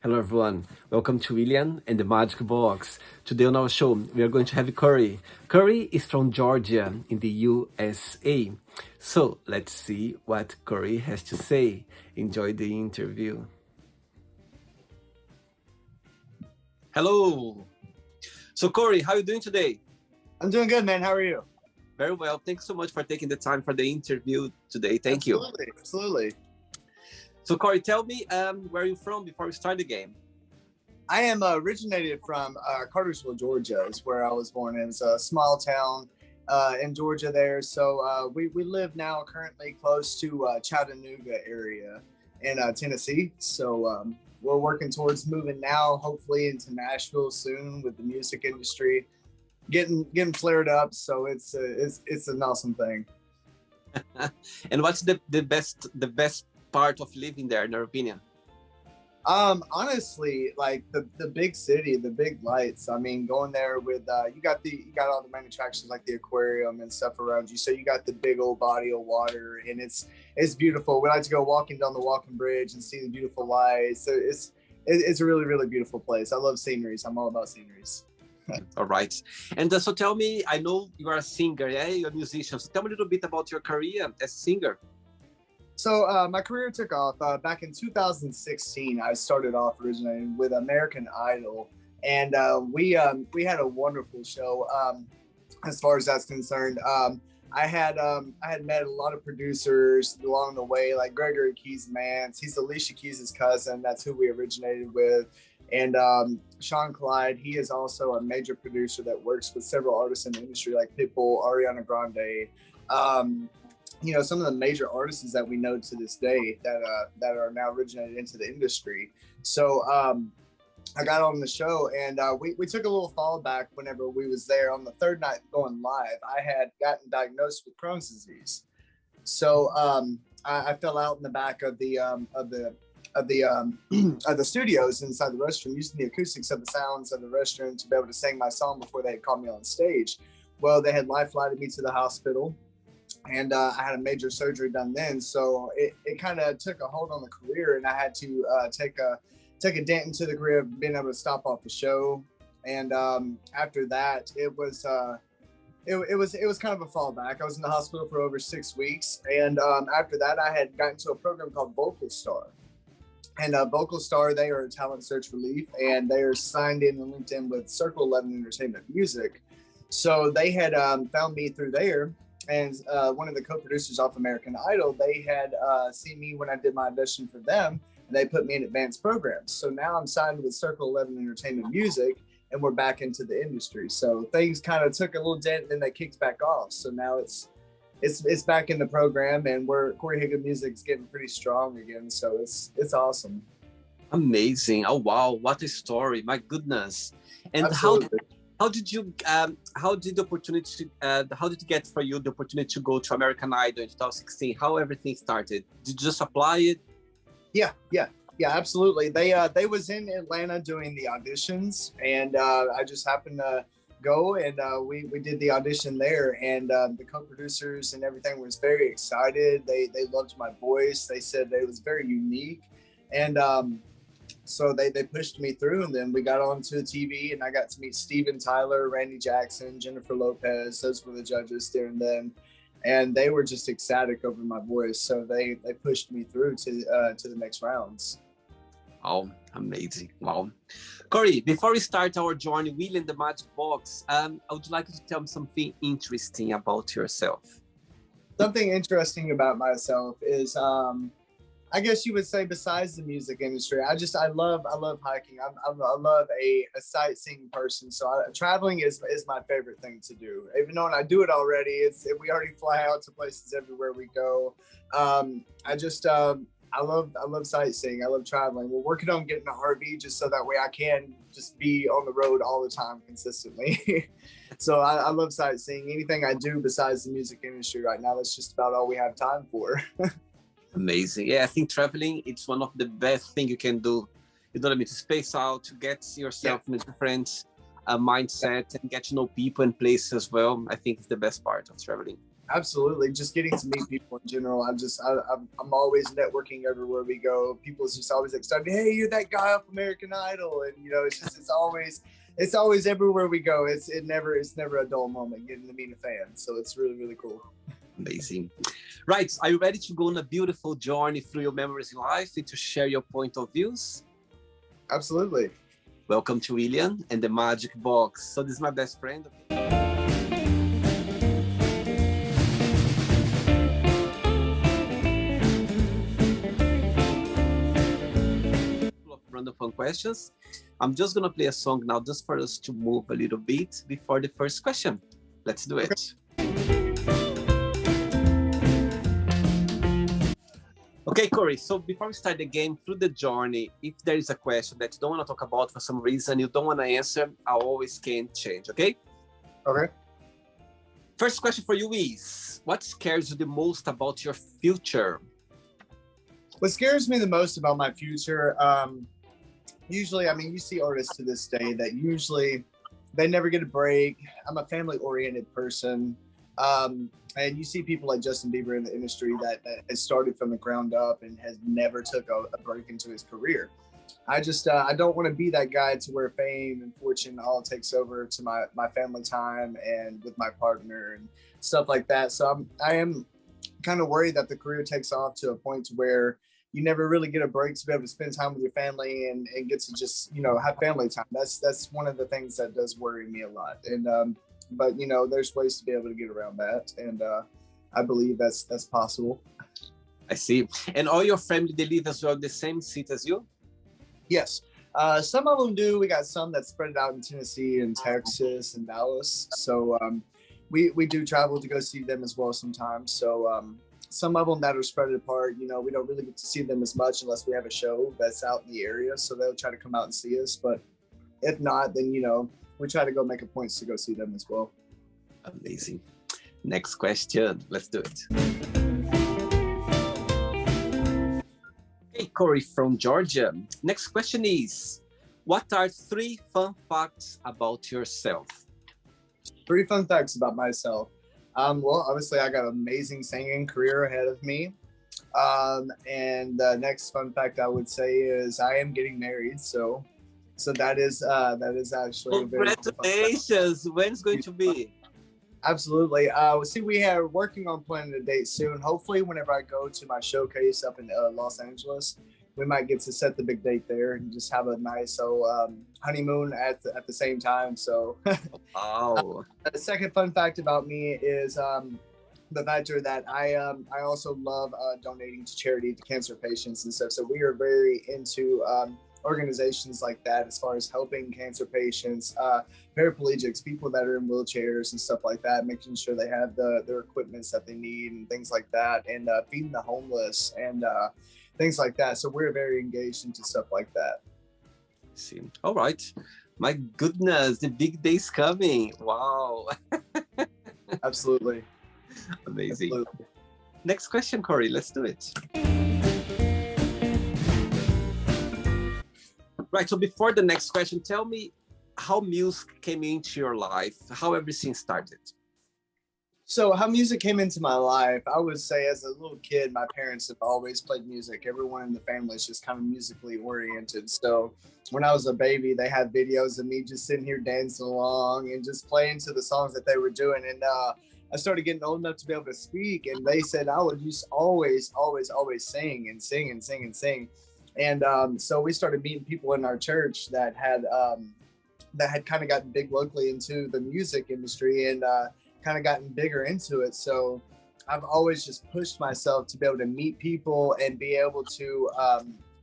Hello everyone, welcome to William and the Magic Box. Today on our show, we are going to have Corey. Corey is from Georgia in the USA. So let's see what Corey has to say. Enjoy the interview. Hello. So Corey, how are you doing today? I'm doing good, man. How are you? Very well. Thanks so much for taking the time for the interview today. Thank you. Absolutely. So Corey, tell me where you're from before we start the game. I am originated from Cartersville, Georgia, is where I was born. It's a small town in Georgia there. So we live now currently close to Chattanooga area in Tennessee. So we're working towards moving now, hopefully into Nashville soon with the music industry getting flared up. So it's an awesome thing. And what's the best part of living there, in your opinion? Honestly, like the big city, the big lights. I mean, going there with you got all the main attractions like the aquarium and stuff around you. So you got the big old body of water, and it's beautiful. We like to go walking down the walking bridge and see the beautiful lights. So it's a really beautiful place. I love sceneries. I'm all about sceneries. All right. And so tell me, I know you are a singer, yeah? You're a musician. So tell me a little bit about your career as a singer. So my career took off back in 2016. I started off originally with American Idol, and we had a wonderful show. As far as that's concerned, I had met a lot of producers along the way, like Gregory Keys Mance. He's Alicia Keys' cousin. That's who we originated with. And Sean Clyde, he is also a major producer that works with several artists in the industry, like Pitbull, Ariana Grande. You know, some of the major artists that we know to this day that are now originated into the industry. So I got on the show, and we took a little fall back whenever we was there. On the third night going live, I had gotten diagnosed with Crohn's disease. So I fell out in the back of the studios inside the restroom, using the acoustics of the sounds of the restroom to be able to sing my song before they had called me on stage. Well, they had life flighted me to the hospital. And I had a major surgery done then, so it kind of took a hold on the career, and I had to take a dent into the career of being able to stop off the show. And after that, it was kind of a fallback. I was in the hospital for over 6 weeks, and after that, I had gotten to a program called Vocal Star. And Vocal Star, they are a talent search relief, and they are signed in and linked in with Circle 11 Entertainment Music. So they had found me through there. And one of the co-producers off American Idol, they had seen me when I did my audition for them, and they put me in advanced programs. So now I'm signed with Circle 11 Entertainment Music, and we're back into the industry. So things kind of took a little dent, and then they kicked back off. So now it's back in the program, and Corey Haygood Music's getting pretty strong again. So it's awesome. Amazing! Oh wow, what a story! My goodness! And Absolutely. how did you get for you the opportunity to go to American Idol in 2016? How everything started? Did you just apply it? Yeah, absolutely. They was in Atlanta doing the auditions, and I just happened to go, and we did the audition there, and the co-producers and everything was very excited. They loved my voice. They said it was very unique, and so they pushed me through, and then we got onto the TV, and I got to meet Steven Tyler, Randy Jackson, Jennifer Lopez. Those were the judges there and then, and they were just ecstatic over my voice. So they pushed me through to the next rounds. Oh, amazing! Wow, Corey. Before we start our journey, William the Magic Box, I would like you to tell me something interesting about yourself. Something interesting about myself is I guess you would say, besides the music industry, I love hiking. I love a sightseeing person. So traveling is my favorite thing to do. Even though I do it already, we already fly out to places everywhere we go. I love sightseeing. I love traveling. We're working on getting an RV just so that way I can just be on the road all the time consistently. So I love sightseeing. Anything I do besides the music industry right now, that's just about all we have time for. Amazing. Yeah, I think traveling, it's one of the best things you can do. You know what I mean? To space out, to get yourself in a different mindset and get to know people and places as well. I think it's the best part of traveling. Absolutely, just getting to meet people in general. I'm always networking everywhere we go. People's just always excited. Hey, you're that guy off American Idol, and you know, it's always everywhere we go. It's never a dull moment getting to meet a fan. So it's really cool. Amazing. Right, are you ready to go on a beautiful journey through your memories in life and to share your point of views? Absolutely. Welcome to William and the Magic Box. So this is my best friend. Random fun questions. I'm just gonna play a song now just for us to move a little bit before the first question. Let's do it. Okay, Corey, so before we start the game, through the journey, if there is a question that you don't want to talk about for some reason, you don't want to answer, I always can change, okay? Okay. First question for you is, what scares you the most about your future? What scares me the most about my future, usually, I mean, you see artists to this day that usually they never get a break. I'm a family-oriented person. And you see people like Justin Bieber in the industry that has started from the ground up and has never took a break into his career. I don't want to be that guy to where fame and fortune all takes over to my family time and with my partner and stuff like that. So I am kind of worried that the career takes off to a point to where you never really get a break to be able to spend time with your family and get to just, you know, have family time. That's one of the things that does worry me a lot. And, but you know, there's ways to be able to get around that. And, I believe that's possible. I see. And all your family, they live as well in the same city as you? Yes. Some of them do. We got some that spread out in Tennessee and Texas and Dallas. So, we do travel to go see them as well sometimes. So, some of them that are spread apart, you know, we don't really get to see them as much unless we have a show that's out in the area. So they'll try to come out and see us. But if not, then, you know, we try to go make a point to go see them as well. Amazing. Next question. Let's do it. Hey, Corey from Georgia. Next question is, what are 3 fun facts about yourself? 3 fun facts about myself. Well, obviously, I got an amazing singing career ahead of me. And the next fun fact I would say is I am getting married. So that is actually congratulations. When's going to be? Absolutely. See, we are working on planning a date soon. Hopefully, whenever I go to my showcase up in Los Angeles, we might get to set the big date there and just have a nice honeymoon at the same time. So, wow. The second fun fact about me is the factor that I also love donating to charity to cancer patients and stuff. So we are very into organizations like that as far as helping cancer patients, paraplegics, people that are in wheelchairs and stuff like that, making sure they have their equipments that they need and things like that, and feeding the homeless and things like that. So we're very engaged into stuff like that. See. All right. My goodness, the big day's coming. Wow. Absolutely. Amazing. Absolutely. Next question, Corey. Let's do it. Right. So before the next question, tell me how music came into your life, how everything started. So how music came into my life, I would say as a little kid, my parents have always played music. Everyone in the family is just kind of musically oriented. So when I was a baby, they had videos of me just sitting here dancing along and just playing to the songs that they were doing. And I started getting old enough to be able to speak. And they said I would just always sing and sing and sing and sing. And so we started meeting people in our church that had kind of gotten big locally into the music industry and kind of gotten bigger into it. So I've always just pushed myself to be able to meet people and be able to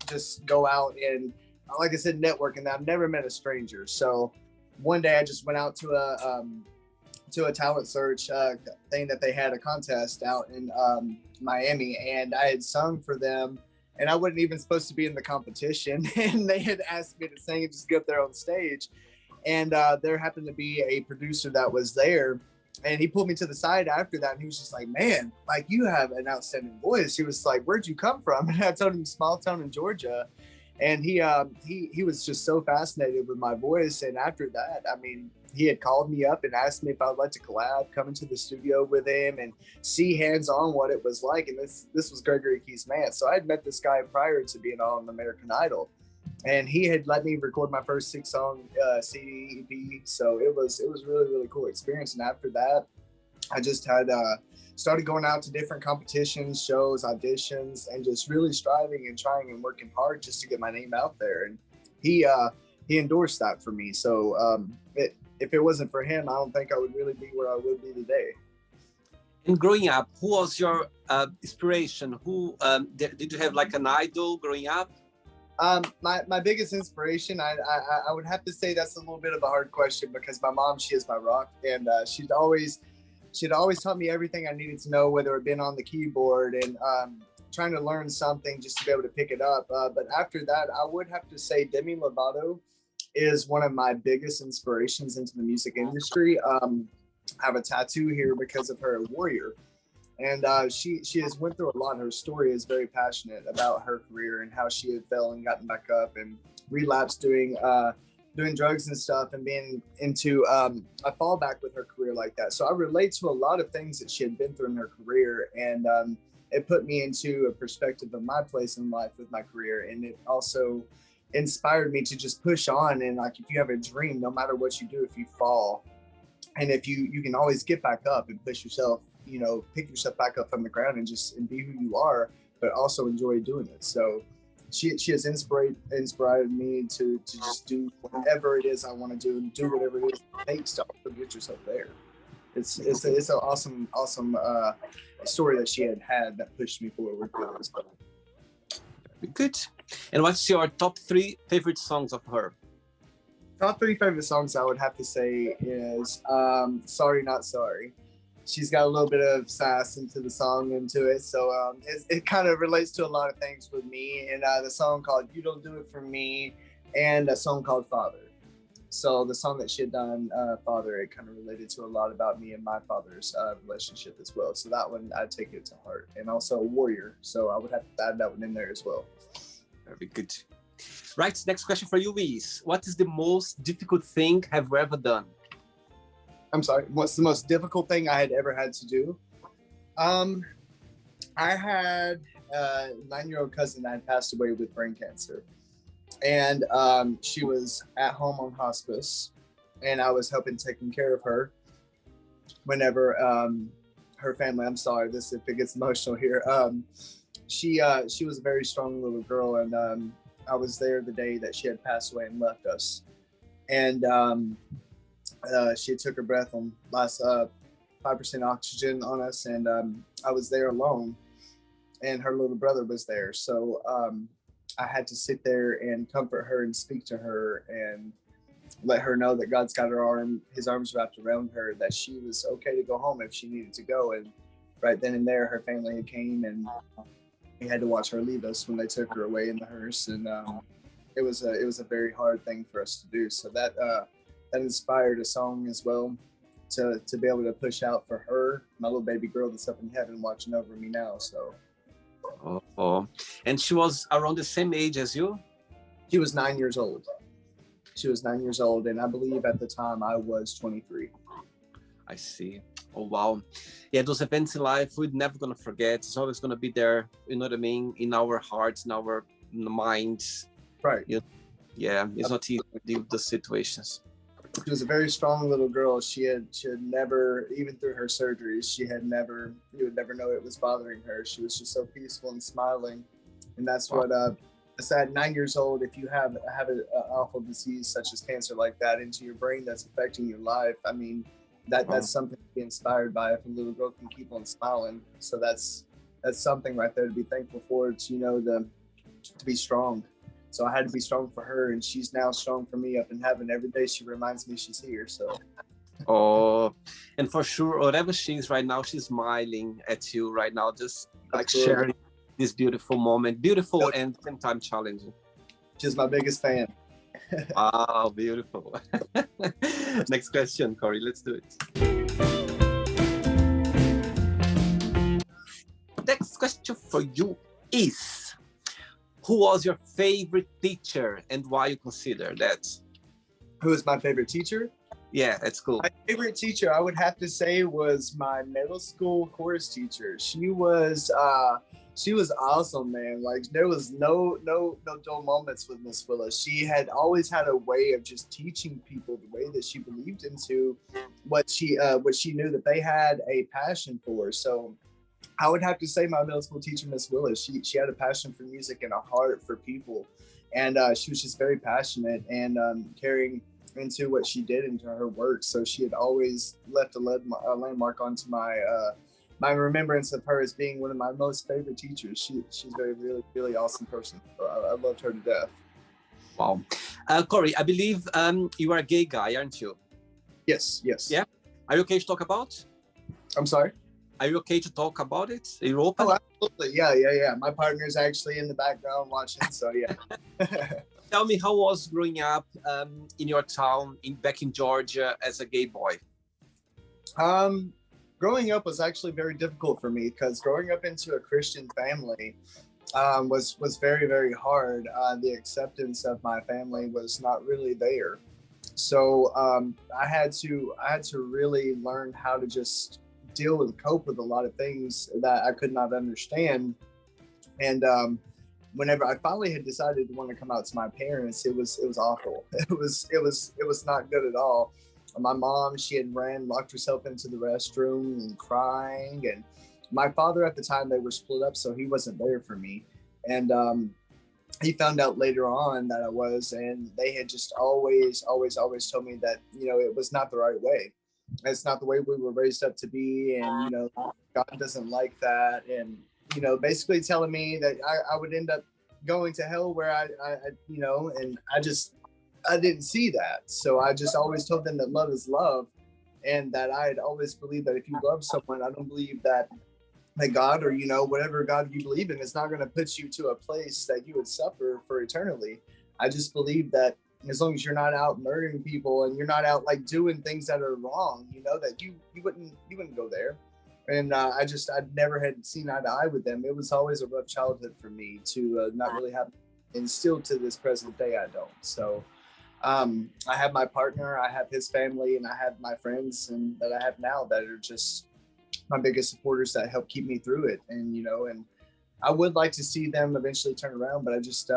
just go out and, like I said, network. And I've never met a stranger. So one day I just went out to a talent search thing that they had, a contest out in Miami, and I had sung for them. And I wasn't even supposed to be in the competition. And they had asked me to sing and just go up there on stage. And there happened to be a producer that was there. And he pulled me to the side after that. And he was just like, man, like, you have an outstanding voice. He was like, where'd you come from? And I told him, small town in Georgia. And he was just so fascinated with my voice. And after that, I mean, he had called me up and asked me if I'd like to collab, come into the studio with him and see hands on what it was like. And this was Gregory Key's man. So I had met this guy prior to being on American Idol, and he had let me record my first 6-song CD EP. So it was really, really cool experience. And after that, I just had started going out to different competitions, shows, auditions, and just really striving and trying and working hard just to get my name out there. And he endorsed that for me. So if it wasn't for him, I don't think I would really be where I would be today. And growing up, who was your inspiration? Who did you have like an idol growing up? My biggest inspiration, I would have to say that's a little bit of a hard question, because my mom, she is my rock, and she'd always taught me everything I needed to know, whether it been on the keyboard and trying to learn something just to be able to pick it up. But after that, I would have to say Demi Lovato is one of my biggest inspirations into the music industry. I have a tattoo here because of her, Warrior. And she has went through a lot. Her story is very passionate about her career and how she had fell and gotten back up and relapsed doing drugs and stuff, and being into a fallback with her career like that. So I relate to a lot of things that she had been through in her career, and it put me into a perspective of my place in life with my career. And it also inspired me to just push on. And like, if you have a dream, no matter what you do, if you fall, and if you can always get back up and push yourself, you know, pick yourself back up from the ground and be who you are, but also enjoy doing it. So she has inspired me to just do whatever it is I want to do, and do whatever it is it takes to also get yourself there. It's an awesome story that she had that pushed me forward. Very good. And what's your top 3 favorite songs of her? Top 3 favorite songs I would have to say is Sorry Not Sorry. She's got a little bit of sass into the song, into it. So it kind of relates to a lot of things with me. And the song called You Don't Do It For Me, and a song called Father. So the song that she had done, Father, it kind of related to a lot about me and my father's relationship as well. So that one, I take it to heart. And also Warrior. So I would have to add that one in there as well. Very good. Right, next question for you is, what is the most difficult thing have you ever done? I'm sorry, what's the most difficult thing I had ever had to do? I had a 9-year-old cousin that had passed away with brain cancer. And she was at home on hospice, and I was helping taking care of her whenever her family, I'm sorry, if it gets emotional here. She was a very strong little girl, and I was there the day that she had passed away and left us. And she took her breath on last 5% oxygen on us, and I was there alone, and her little brother was there. So I had to sit there and comfort her and speak to her and let her know that God's got his arms wrapped around her, that she was okay to go home if she needed to go. And right then and there, her family came, and we had to watch her leave us when they took her away in the hearse. And it was a very hard thing for us to do. So that inspired a song as well, to be able to push out for her, my little baby girl that's up in heaven watching over me now. So. Oh. And she was around the same age as you? She was 9 years old. She was 9 years old, and I believe at the time I was 23. I see. Oh, wow. Yeah, those events in life, we're never going to forget. It's always going to be there, you know what I mean, in our hearts, in our minds. Right. Yeah, it's not easy to deal with the situations. She was a very strong little girl. She had never, even through her surgeries, you would never know it was bothering her. She was just so peaceful and smiling. And that's what, at 9 years old, if you have an awful disease such as cancer like that into your brain that's affecting your life, I mean, that's something to be inspired by. If a little girl can keep on smiling. So that's something right there to be thankful for, to be strong. So I had to be strong for her, and she's now strong for me up in heaven. Every day she reminds me she's here. So. Oh, and for sure, whatever she is right now, she's smiling at you right now, just like sharing this beautiful moment, beautiful and at the same time challenging. She's my biggest fan. Wow, beautiful. Next question, Corey, let's do it. Next question for you is, Who was your favorite teacher and why you consider that? Who was my favorite teacher? Yeah, that's cool. My favorite teacher, I would have to say, was my middle school chorus teacher. She was awesome, man. Like there was no dull moments with Miss Willis. She had always had a way of just teaching people the way that she believed into what she knew that they had a passion for. So I would have to say my middle school teacher, Miss Willis. She had a passion for music and a heart for people, and she was just very passionate and carrying into what she did into her work. So she had always left a landmark onto my remembrance of her as being one of my most favorite teachers. She's a really awesome person. So I loved her to death. Wow. Corey, I believe you are a gay guy, aren't you? Yes. Yeah. Are you okay to talk about? I'm sorry? Are you okay to talk about it? Are you open? Oh, absolutely. Yeah. My partner's actually in the background watching, so yeah. Tell me, how was growing up in your town, back in Georgia, as a gay boy? Growing up was actually very difficult for me because growing up into a Christian family was very hard. The acceptance of my family was not really there, so I had to really learn how to just deal and cope with a lot of things that I could not understand. And whenever I finally had decided to want to come out to my parents, it was awful. It was not good at all. My mom, she had locked herself into the restroom and crying. And my father at the time, they were split up, so he wasn't there for me. And he found out later on that I was, and they had just always told me that, it was not the right way. It's not the way we were raised up to be. And, God doesn't like that. And, basically telling me that I would end up going to hell where I and I didn't see that. So I just always told them that love is love, and that I had always believed that if you love someone, I don't believe that God, or, whatever God you believe in, is not going to put you to a place that you would suffer for eternally. I just believe that as long as you're not out murdering people and you're not out like doing things that are wrong, that you wouldn't go there. And I never had seen eye to eye with them. It was always a rough childhood for me to not really have, and still to this present day, I don't. So I have my partner, I have his family, and I have my friends and that I have now that are just my biggest supporters that help keep me through it. And, and I would like to see them eventually turn around, but I just,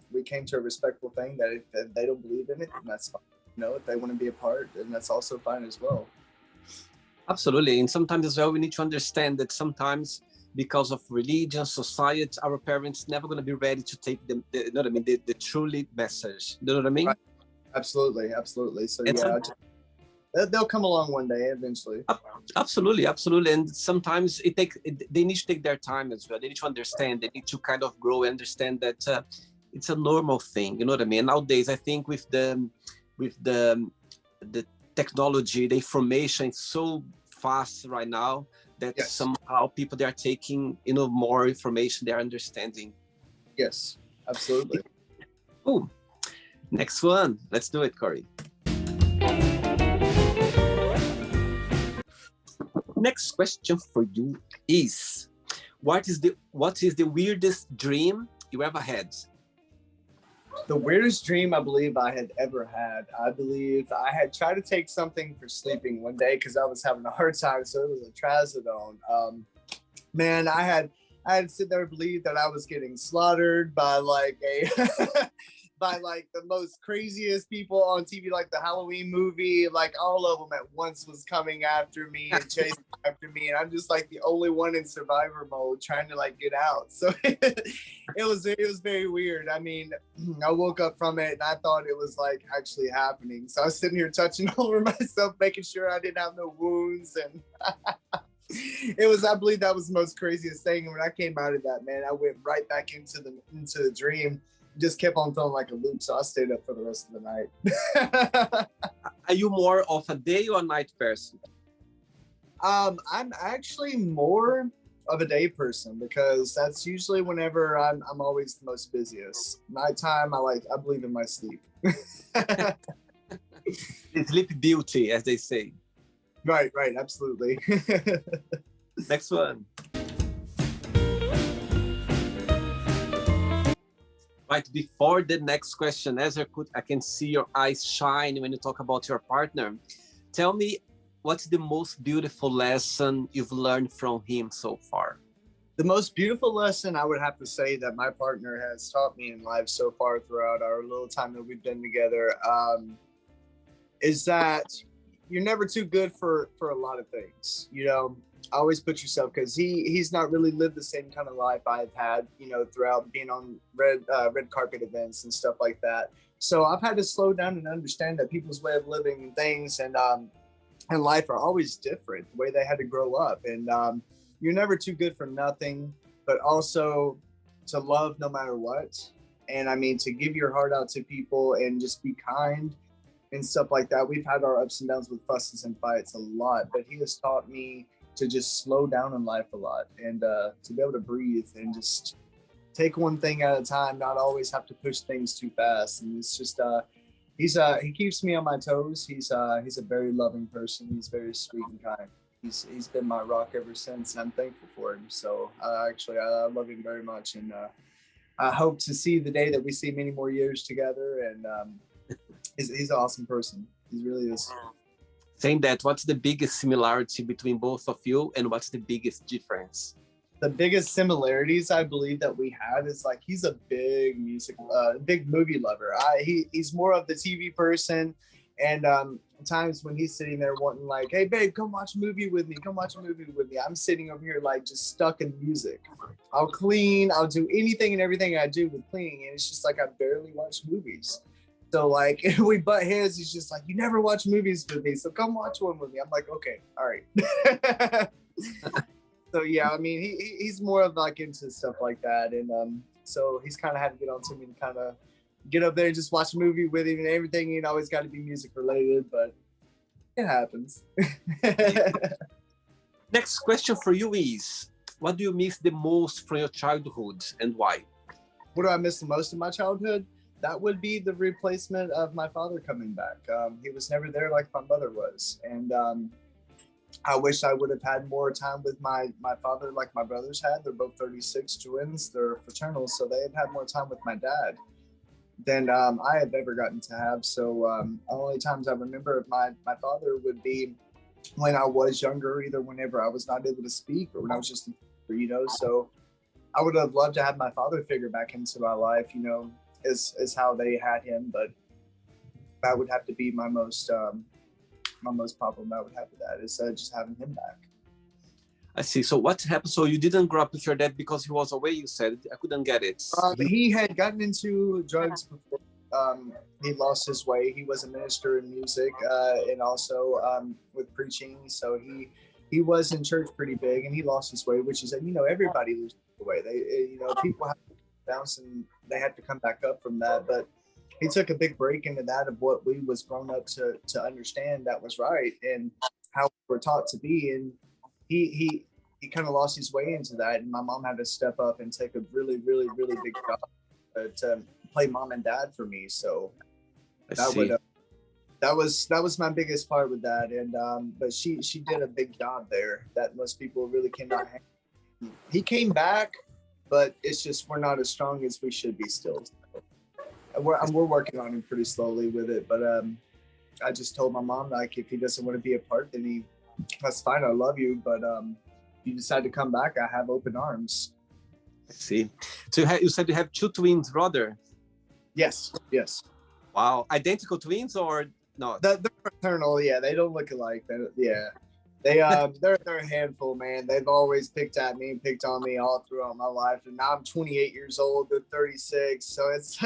we came to a respectful thing that if they don't believe in it, then that's fine. If they want to be a part, then that's also fine as well. Absolutely. And sometimes as well, we need to understand that sometimes because of religion, society, our parents never going to be ready to take them, the truly message. You know what I mean? Right. Absolutely. So they'll come along one day eventually. Absolutely. And sometimes they need to take their time as well. They need to understand. They need to kind of grow and understand that it's a normal thing. You know what I mean? Nowadays, I think with the technology, the information is so fast right now that somehow people, they are taking more information, they're understanding. Yes, absolutely. Oh, next one. Let's do it, Corey. Next question for you is, what is the weirdest dream you ever had? The weirdest dream I believe I had ever had. I believe I had tried to take something for sleeping one day because I was having a hard time. So it was a trazodone. Man, I had to sit there and believe that I was getting slaughtered by the most craziest people on TV, like the Halloween movie. Like all of them at once was coming after me and chasing after me, and I'm just like the only one in survivor mode trying to get out. So it was very weird. I mean, I woke up from it and I thought it was actually happening. So I was sitting here touching over myself, making sure I didn't have no wounds, and I believe that was the most craziest thing. And when I came out of that, man, I went right back into the dream. Just kept on feeling like a loop, so I stayed up for the rest of the night. Are you more of a day or night person? I'm actually more of a day person because that's usually whenever I'm always the most busiest. Nighttime, I believe in my sleep. Sleep beauty, as they say. Right, absolutely. Next one. Right before the next question, as I can see your eyes shine when you talk about your partner. Tell me, what's the most beautiful lesson you've learned from him so far? The most beautiful lesson I would have to say that my partner has taught me in life so far throughout our little time that we've been together is that you're never too good for a lot of things. You know, always put yourself, because he's not really lived the same kind of life I've had, you know, throughout being on red carpet events and stuff like that. So I've had to slow down and understand that people's way of living and things and life are always different, the way they had to grow up. And you're never too good for nothing, but also to love no matter what. And I mean, to give your heart out to people and just be kind and stuff like that. We've had our ups and downs with fusses and fights a lot, but he has taught me to just slow down in life a lot and to be able to breathe and just take one thing at a time, not always have to push things too fast. And it's just, he keeps me on my toes. He's a very loving person. He's very sweet and kind. He's been my rock ever since, and I'm thankful for him. So actually, I love him very much, and I hope to see the day that we see many more years together. And he's an awesome person. He really is. Saying that, what's the biggest similarity between both of you, and what's the biggest difference? The biggest similarities I believe that we have is like he's a big big movie lover. He's more of the TV person, and times when he's sitting there wanting like, hey babe, come watch a movie with me. Come watch a movie with me. I'm sitting over here like just stuck in music. I'll clean. I'll do anything and everything I do with cleaning, and it's just like I barely watch movies. So like if we butt heads, he's just like, you never watch movies with me, so come watch one with me. I'm like, okay, all right. So yeah, I mean, he's more of like into stuff like that, and so he's kind of had to get on to me to kind of get up there and just watch a movie with him and everything. You know, always got to be music related, but it happens. Next question for you is, what do you miss the most from your childhood and why? What do I miss the most in my childhood? That would be the replacement of my father coming back. He was never there like my mother was, and I wish I would have had more time with my father like my brothers had. They're both 36 twins. They're fraternal, so they had more time with my dad than I have ever gotten to have. So only times I remember of my father would be when I was younger, either whenever I was not able to speak or when I was just, you know. So I would have loved to have my father figure back into my life, you know, is how they had him. But that would have to be my most problem I would have with that is just having him back. I see. So what happened? So you didn't grow up with your dad because he was away, you said? I couldn't get it. He had gotten into drugs before he lost his way. He was a minister in music and also with preaching. So he was in church pretty big, and he lost his way, which is, you know, everybody loses the way. You know, people have to bounce and they have to come back up from that. But he took a big break into that of what we was grown up to understand that was right and how we were taught to be. And he kind of lost his way into that. And my mom had to step up and take a really, really, really big job to play mom and dad for me. So that was my biggest part with that. And but she did a big job there that most people really cannot handle. He came back, but it's just we're not as strong as we should be still. We're working on him pretty slowly with it, but I just told my mom, like, if he doesn't want to be a part, then that's fine. I love you, but if you decide to come back, I have open arms. I see. So you said you have two twins brother? Yes. Wow, identical twins or not? They're fraternal. Yeah, they don't look alike. They're a handful, man. They've always picked at me and picked on me all throughout my life, and now I'm 28 years old. They're 36, so it's.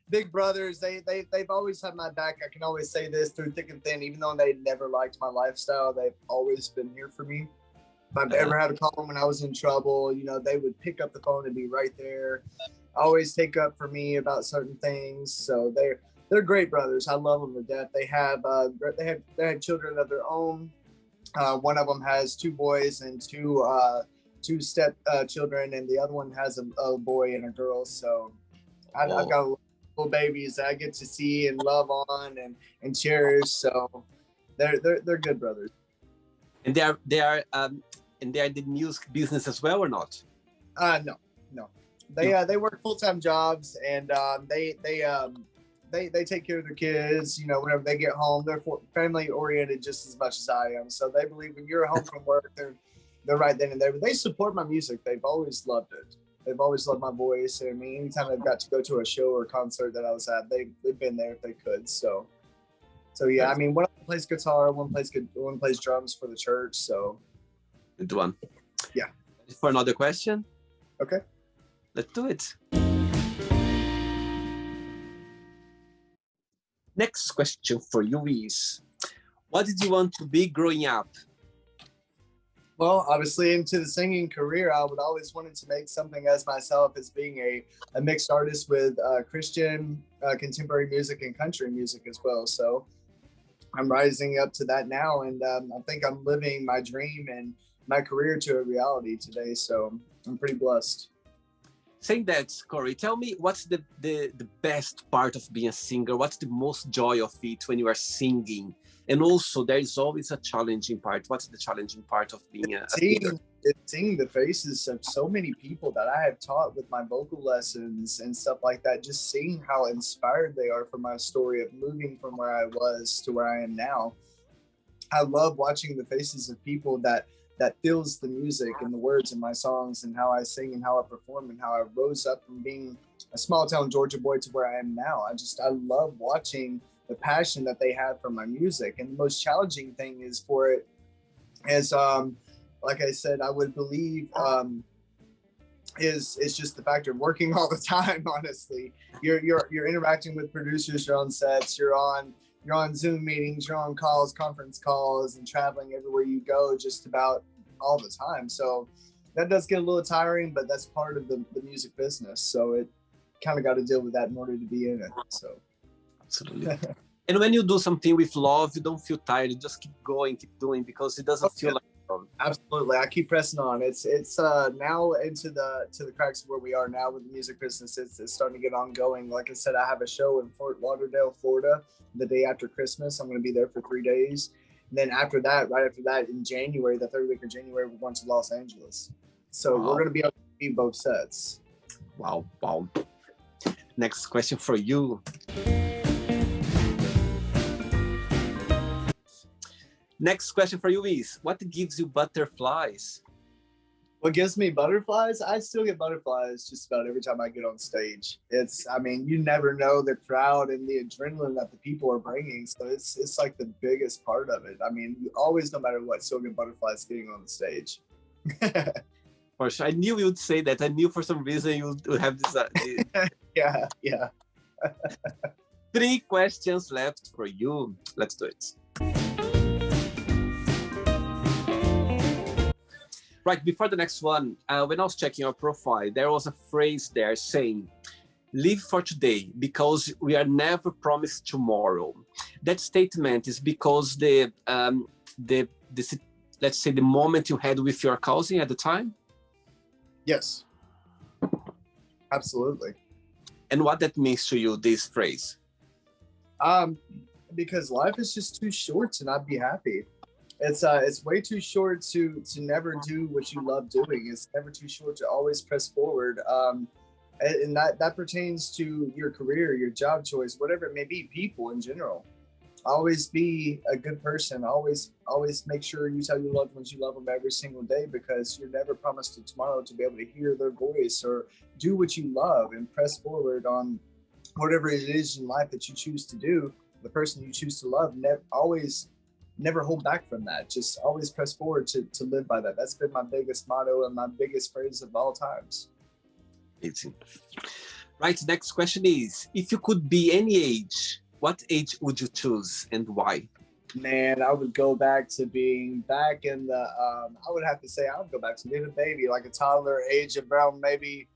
Big brothers, they've always had my back. I can always say this through thick and thin, even though they never liked my lifestyle, they've always been here for me. If I've ever had a problem when I was in trouble, you know, they would pick up the phone and be right there. Always take up for me about certain things. So they're great brothers. I love them to death. They had children of their own. One of them has two boys and two step children, and the other one has a boy and a girl. So I've got babies that I get to see and love on and cherish. So they're good brothers. And they are in the music business as well or not? No. They work full-time jobs, and they take care of their kids. You know, whenever they get home, they're family oriented just as much as I am. So they believe when you're home from work, they're right then and there. But they support my music. They've always loved it. They've always loved my voice. I mean, anytime they've got to go to a show or concert that I was at, they've been there if they could. So yeah. I mean, one plays guitar, one plays drums for the church. So good one. Yeah. For another question. Okay. Let's do it. Next question for you is, what did you want to be growing up? Well, obviously into the singing career, I would always wanted to make something as myself as being a mixed artist with Christian, contemporary music and country music as well. So I'm rising up to that now, and I think I'm living my dream and my career to a reality today. So I'm pretty blessed. Saying that, Corey, tell me what's the best part of being a singer? What's the most joy of it when you are singing? And also, there is always a challenging part. What's the challenging part of being a singer? Seeing the faces of so many people that I have taught with my vocal lessons and stuff like that, just seeing how inspired they are from my story of moving from where I was to where I am now. I love watching the faces of people that feels the music and the words in my songs and how I sing and how I perform and how I rose up from being a small town Georgia boy to where I am now. I love watching the passion that they have for my music. And the most challenging thing is for it is, like I said, I would believe is just the factor of working all the time. Honestly, you're interacting with producers, you're on sets, you're on Zoom meetings, you're on calls, conference calls, and traveling everywhere you go just about all the time. So that does get a little tiring, but that's part of the music business. So it kind of got to deal with that in order to be in it. So absolutely. And when you do something with love, you don't feel tired. You just keep going, keep doing, because it doesn't feel like absolutely. I keep pressing on. It's now into the cracks of where we are now with the music business. It's starting to get ongoing. Like I said, I have a show in Fort Lauderdale, Florida, the day after Christmas. I'm going to be there for 3 days. And then after that, right after that, in January, the third week of January, we're going to Los Angeles. So we're going to be able to see both sets. Wow. Next question for you. Next question for you is, what gives you butterflies? What gives me butterflies? I still get butterflies just about every time I get on stage. I mean, you never know the crowd and the adrenaline that the people are bringing. So it's like the biggest part of it. I mean, you always, no matter what, still get butterflies getting on the stage. For sure. I knew you would say that. I knew for some reason you would have this. Yeah. 3 questions left for you. Let's do it. Right, before the next one, when I was checking your profile, there was a phrase there saying, live for today because we are never promised tomorrow. That statement is because let's say the moment you had with your cousin at the time? Yes, absolutely. And what that means to you, this phrase? Because life is just too short to not be happy. It's way too short to never do what you love doing. It's never too short to always press forward. And that pertains to your career, your job choice, whatever it may be, people in general. Always be a good person. Always make sure you tell your loved ones you love them every single day, because you're never promised to tomorrow to be able to hear their voice or do what you love and press forward on whatever it is in life that you choose to do. The person you choose to love, never hold back from that. Just always press forward to live by that. That's been my biggest motto and my biggest phrase of all times. Amazing. Right, next question is, if you could be any age, what age would you choose and why? Man, I would go back to being back in the, I would have to say I would go back to being a baby, like a toddler age of around maybe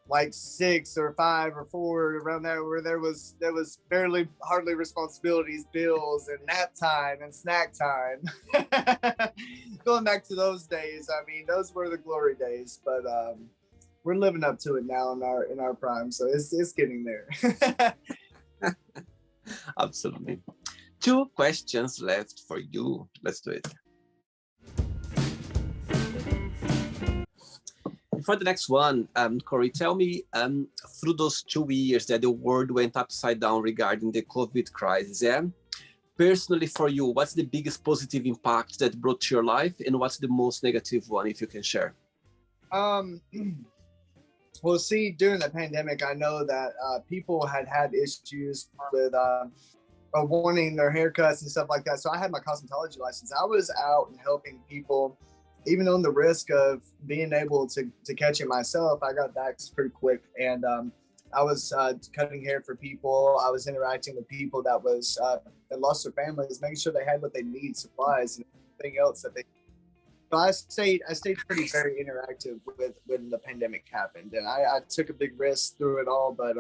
like 6 or 5 or 4, around there, where there was hardly responsibilities, bills, and nap time and snack time. Going back to those days, I mean, those were the glory days. But we're living up to it now in our prime, so it's getting there. Absolutely. 2 questions left for you. Let's do it. before the next one, Corey, tell me, through those 2 years that the world went upside down regarding the COVID crisis, yeah? Personally for you, what's the biggest positive impact that brought to your life, and what's the most negative one, if you can share? Well, see, during the pandemic, I know that people had issues with wanting their haircuts and stuff like that. So I had my cosmetology license. I was out and helping people, even on the risk of being able to catch it myself. I got vaxxed pretty quick, and I was cutting hair for people. I was interacting with people that lost their families, making sure they had what they need, supplies, and everything else that they. So I stayed pretty very interactive with when the pandemic happened, and I took a big risk through it all. But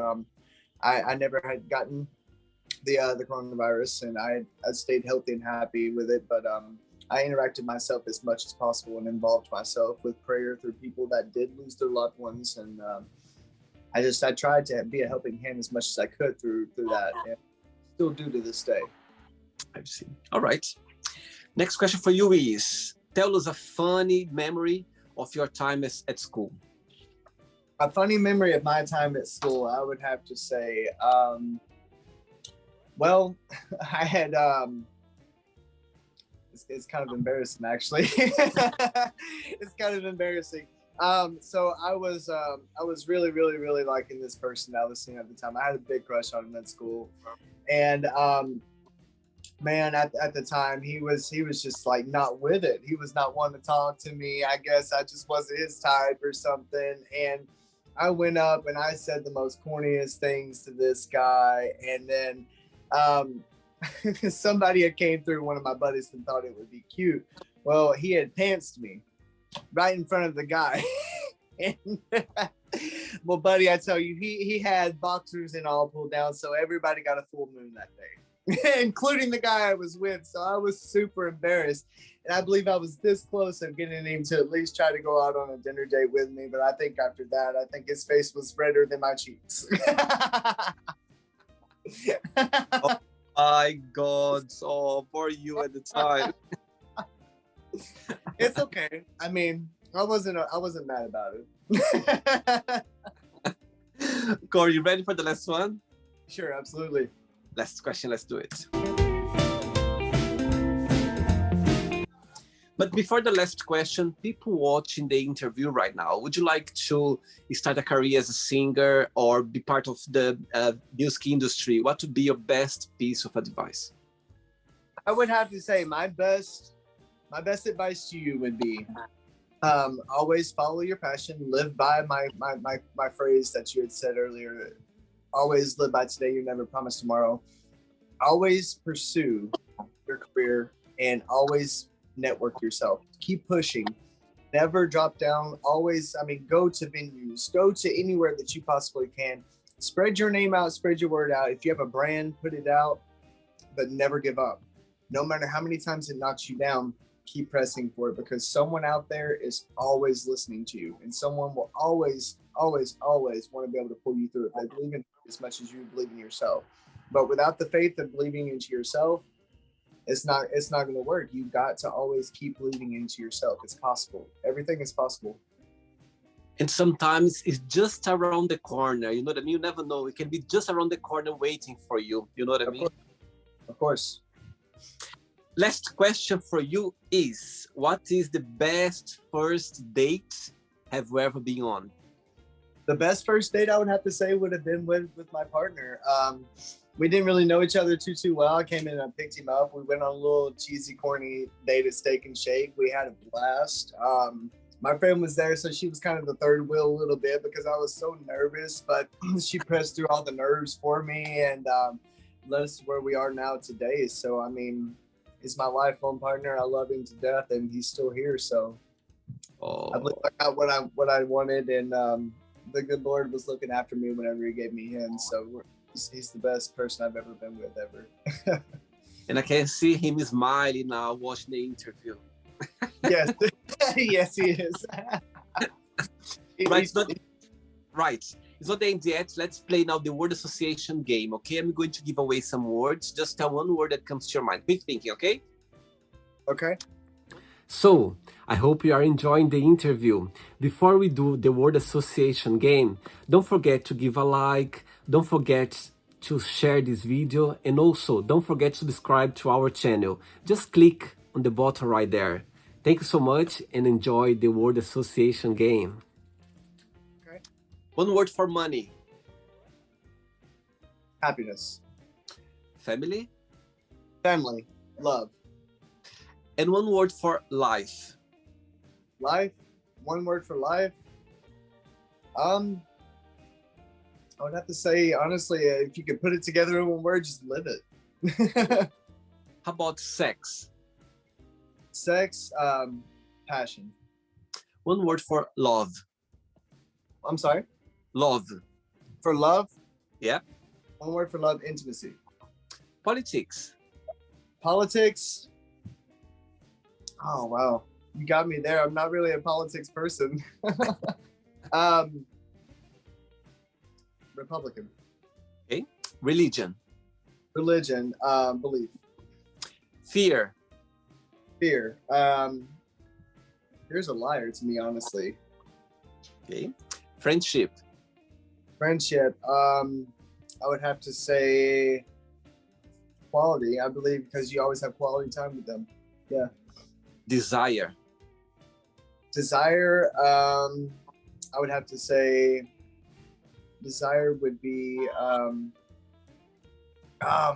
I never had gotten the coronavirus, and I stayed healthy and happy with it. But I interacted myself as much as possible and involved myself with prayer through people that did lose their loved ones, and I tried to be a helping hand as much as I could through that, and still do to this day. I see. All right. Next question for you is, tell us a funny memory of your time at school. A funny memory of my time at school, I would have to say, well, I had, it's kind of embarrassing, actually. It's kind of embarrassing. So I was really, really, really liking this person I was seeing at the time. I had a big crush on him at school, and man, at the time he was just like not with it. He was not wanting to talk to me. I guess I just wasn't his type or something. And I went up and I said the most corniest things to this guy, and then somebody had came through, one of my buddies, and thought it would be cute. Well, he had pantsed me right in front of the guy. And, well, buddy, I tell you, he had boxers and all pulled down, so everybody got a full moon that day, including the guy I was with. So I was super embarrassed, and I believe I was this close of getting him to at least try to go out on a dinner date with me. But I think after that, I think his face was redder than my cheeks. Oh my God! So for you at the time. It's okay. I mean, I wasn't mad about it. Corey, you ready for the last one? Sure, absolutely. Last question, let's do it. But before the last question, people watching the interview right now, would you like to start a career as a singer or be part of the music industry? What would be your best piece of advice? I would have to say my best advice to you would be always follow your passion. Live by my phrase that you had said earlier. Always live by today. You never promise tomorrow. Always pursue your career and always network yourself. Keep pushing. Never drop down. Always, go to venues. Go to anywhere that you possibly can. Spread your name out. Spread your word out. If you have a brand, put it out, but never give up. No matter how many times it knocks you down, keep pressing for it, because someone out there is always listening to you, and someone will always, always, always want to be able to pull you through it. They believe in as much as you believe in yourself. But without the faith of believing into yourself, it's not going to work. You've got to always keep believing into yourself. It's possible. Everything is possible. And sometimes it's just around the corner. You know what I mean? You never know. It can be just around the corner waiting for you. You know what I mean? Of course. Last question for you is, what is the best first date have you ever been on? The best first date I would have to say would have been with my partner. We didn't really know each other too well. I came in and I picked him up. We went on a little cheesy, corny date at Steak and Shake. We had a blast. My friend was there, so she was kind of the third wheel a little bit because I was so nervous, but she pressed through all the nerves for me and led us to where we are now today. So, he's my lifelong partner. I love him to death, and he's still here. So I believe I got what I wanted, and the good Lord was looking after me whenever he gave me him. So he's the best person I've ever been with ever. And I can see him smiling now watching the interview. Yes, yes, he is. Right. It's not the end yet. Let's play now the word association game, okay? I'm going to give away some words. Just tell one word that comes to your mind. Quick thinking, okay? Okay. So, I hope you are enjoying the interview. Before we do the word association game, don't forget to give a like, don't forget to share this video, and also don't forget to subscribe to our channel. Just click on the button right there. Thank you so much and enjoy the word association game. Okay. One word for money. Happiness. Family. Family. Love. And one word for life. Life. One word for life. I would have to say, honestly, if you could put it together in one word, just live it. How about sex? Sex. Passion. One word for love. I'm sorry? Love. For love? Yeah. One word for love, intimacy. Politics. Politics. Oh, wow. You got me there. I'm not really a politics person. Republican. Okay. Religion. Religion. Belief. Fear. Fear. Fear's a liar to me, honestly. Okay. Friendship. Friendship. I would have to say quality, I believe, because you always have quality time with them. Yeah. Desire. Desire, I would have to say desire would be, oh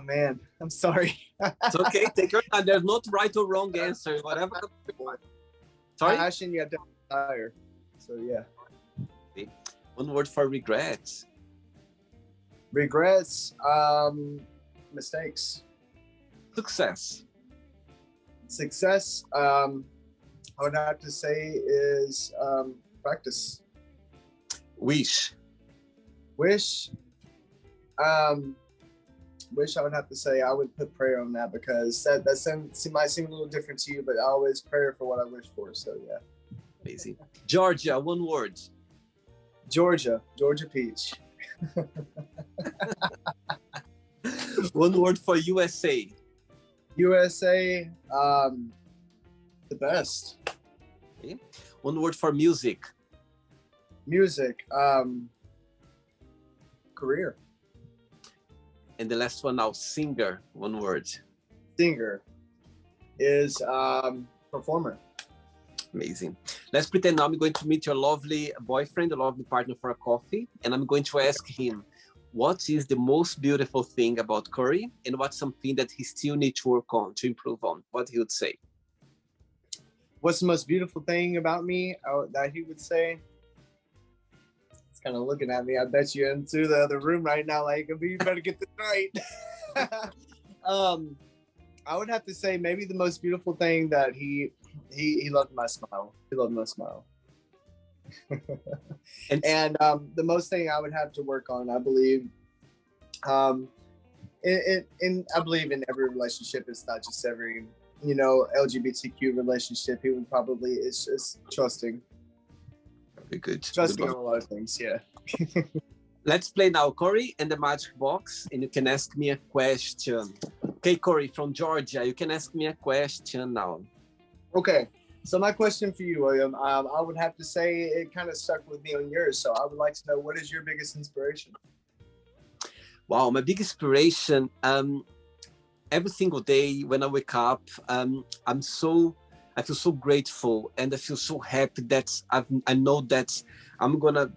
man, I'm sorry. It's okay. Take your time. There's not right or wrong answer. Whatever. Sorry? Passion, you have to have desire. So yeah. Okay. One word for regrets. Regrets, mistakes. Success. Success, I would have to say is practice. Wish. Wish, wish I would have to say I would put prayer on that, because that might seem a little different to you, but I always pray for what I wish for. So yeah. Amazing. Georgia, one word. Georgia peach. One word for USA. USA, the best. Okay. One word for music. Music, career. And the last one now, singer, one word. Singer is performer. Amazing. Let's pretend now I'm going to meet your lovely boyfriend, a lovely partner for a coffee, and I'm going to ask him, what is the most beautiful thing about Corey, and what's something that he still needs to work on, to improve on? What he would say? What's the most beautiful thing about me that he would say? He's kind of looking at me. I bet you into the other room right now, like, you better get this right. I would have to say maybe the most beautiful thing that he loved my smile. He loved my smile. And the most thing I would have to work on, I believe, I believe in every relationship. It's not just every, LGBTQ relationship. He would probably, it's just trusting. Very good. Trusting on a lot of things, yeah. Let's play now, Corey and the magic box, and you can ask me a question. Okay, Corey from Georgia, you can ask me a question now. Okay. So my question for you, William, I would have to say it kind of stuck with me on yours. So I would like to know, what is your biggest inspiration? Wow, my big inspiration, every single day when I wake up, I feel so grateful, and I feel so happy that I know that I'm gonna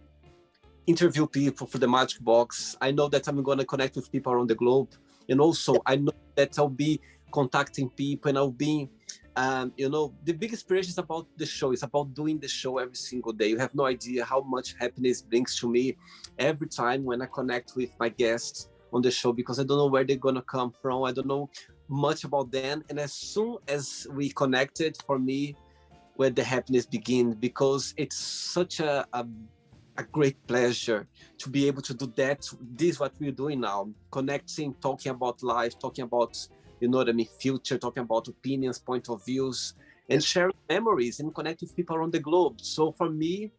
interview people for the magic box. I know that I'm gonna connect with people around the globe, and also I know that I'll be contacting people, and I'll be the big inspiration is about the show. It's about doing the show every single day. You have no idea how much happiness brings to me every time when I connect with my guests on the show, because I don't know where they're gonna come from. I don't know much about them. And as soon as we connected, for me, where the happiness begins, because it's such a great pleasure to be able to do that. This is what we're doing now, connecting, talking about life, talking about, future, talking about opinions, point of views, and sharing memories and connect with people around the globe. So for me,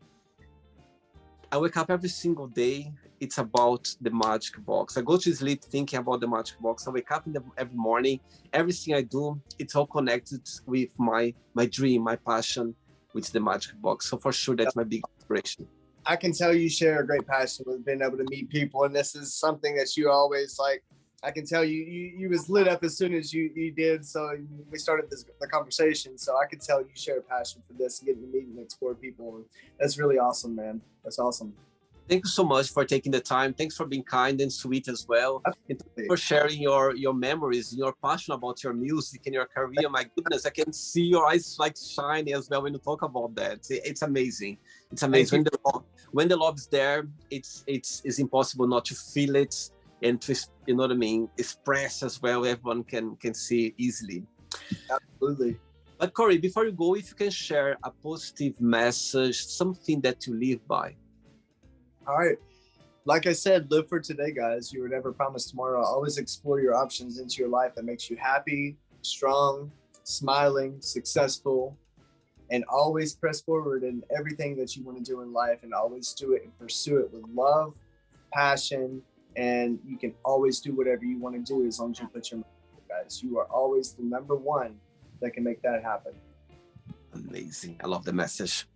I wake up every single day. It's about the magic box. I go to sleep thinking about the magic box. I wake up every morning. Everything I do, it's all connected with my dream, my passion, which is the magic box. So for sure, that's my big inspiration. I can tell you share a great passion with being able to meet people, and this is something that you always like. I can tell you was lit up as soon as you did. So we started the conversation. So I could tell you share a passion for this, getting to meet and explore people. And that's really awesome, man. That's awesome. Thank you so much for taking the time. Thanks for being kind and sweet as well. And for sharing your memories, your passion about your music and your career. My goodness, I can see your eyes like shining as well when you talk about that. It's amazing. It's amazing. When the love is there, it's impossible not to feel it and to, you know what I mean, express as well. Everyone can see easily. Absolutely. But Corey, before you go, if you can share a positive message, something that you live by. All right. Like I said, live for today, guys. You were never promised tomorrow. Always explore your options into your life that makes you happy, strong, smiling, successful, and always press forward in everything that you want to do in life, and always do it and pursue it with love, passion, and you can always do whatever you want to do as long as you put your mind to it, guys. You are always the number one that can make that happen. Amazing. I love the message.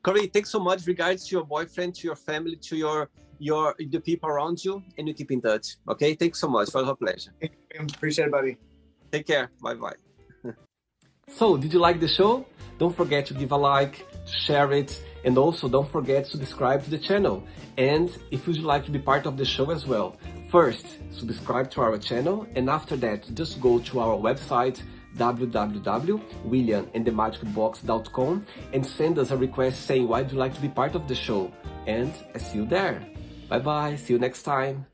Corey, thanks so much. Regards to your boyfriend, to your family, to the people around you, and you keep in touch. Okay? Thanks so much. For a pleasure. Appreciate it, buddy. Take care. Bye-bye. So, did you like the show? Don't forget to give a like, to share it, and also don't forget to subscribe to the channel. And if you'd like to be part of the show as well, first, subscribe to our channel, and after that, just go to our website, www.williamandthemagicbox.com, and send us a request saying why you'd like to be part of the show. And I see you there. Bye bye, see you next time.